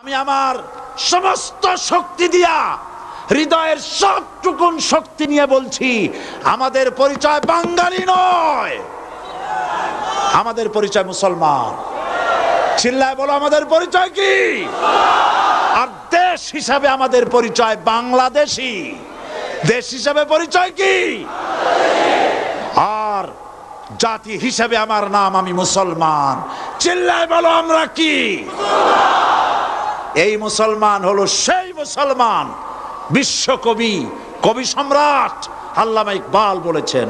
আমি আমার সমস্ত শক্তি দিয়া, হৃদয়ের সবটুকুন শক্তি নিয়ে বলছি, আমাদের পরিচয় বাঙালি নয়, আমাদের পরিচয় মুসলমান। চিল্লায় বলো, আমাদের পরিচয় কি? আর দেশ হিসাবে আমাদের পরিচয় বাংলাদেশি। দেশ হিসাবে পরিচয় কি? আর জাতি হিসাবে আমার নাম, আমি মুসলমান। চিল্লায় বলো, আমরা কি? এই মুসলমান হলো সেই মুসলমান বিশ্বকবি, কবি সম্রাট আল্লামা ইকবাল বলেছেন,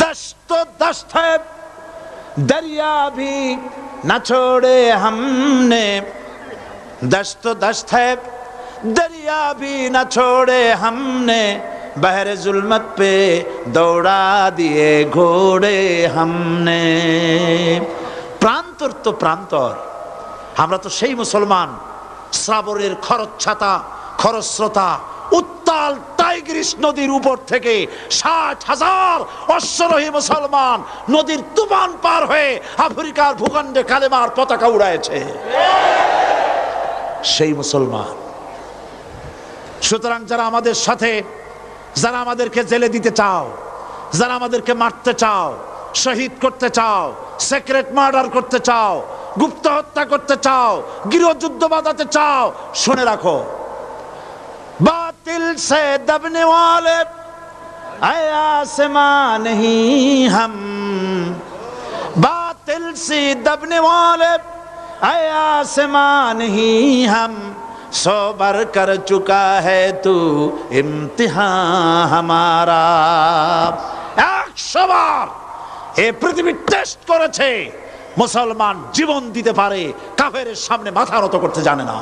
দস্ত দস্ত है दरिया भी न छोड़े हमने, दस्त दस्त है दरिया भी न छोड़े हमने, बहरे जुल्मत पे दौड़ा दिए घोड़े हमने। প্রান্তর তো প্রান্তর, আমরা তো সেই মুসলমান। শ্রাবণের খরচ্ছাতা, খরস্রোতা উত্তাল টাইগ্রিস নদীর উপর থেকে 60,000 অশ্বরোহী মুসলমান নদীর তুফান পার হয়ে আফ্রিকার ভূখণ্ডে কালেমার পতাকা উড়াইছে। সেই মুসলমান। সুতরাং যারা আমাদের সাথে, যারা আমাদেরকে জেলে দিতে চাও, যারা আমাদেরকে মারতে চাও, শহীদ করতে চাও, সিক্রেট মার্ডার করতে চাও, গুপ্ত হত্যা করতে চাও, গৃহযুদ্ধ বাঁধাতে চাও, শুনে রাখো, बातिल से दबने वाले आसमां नहीं हम, बातिल से दबने वाले आसमां नहीं हम, 100 बार कर चुका है तू इम्तिहान हमारा। 100 বার এই পৃথিবী টেস্ট করেছে, মুসলমান জীবন দিতে পারে, কাফেরের সামনে মাথা নত করতে জানে না।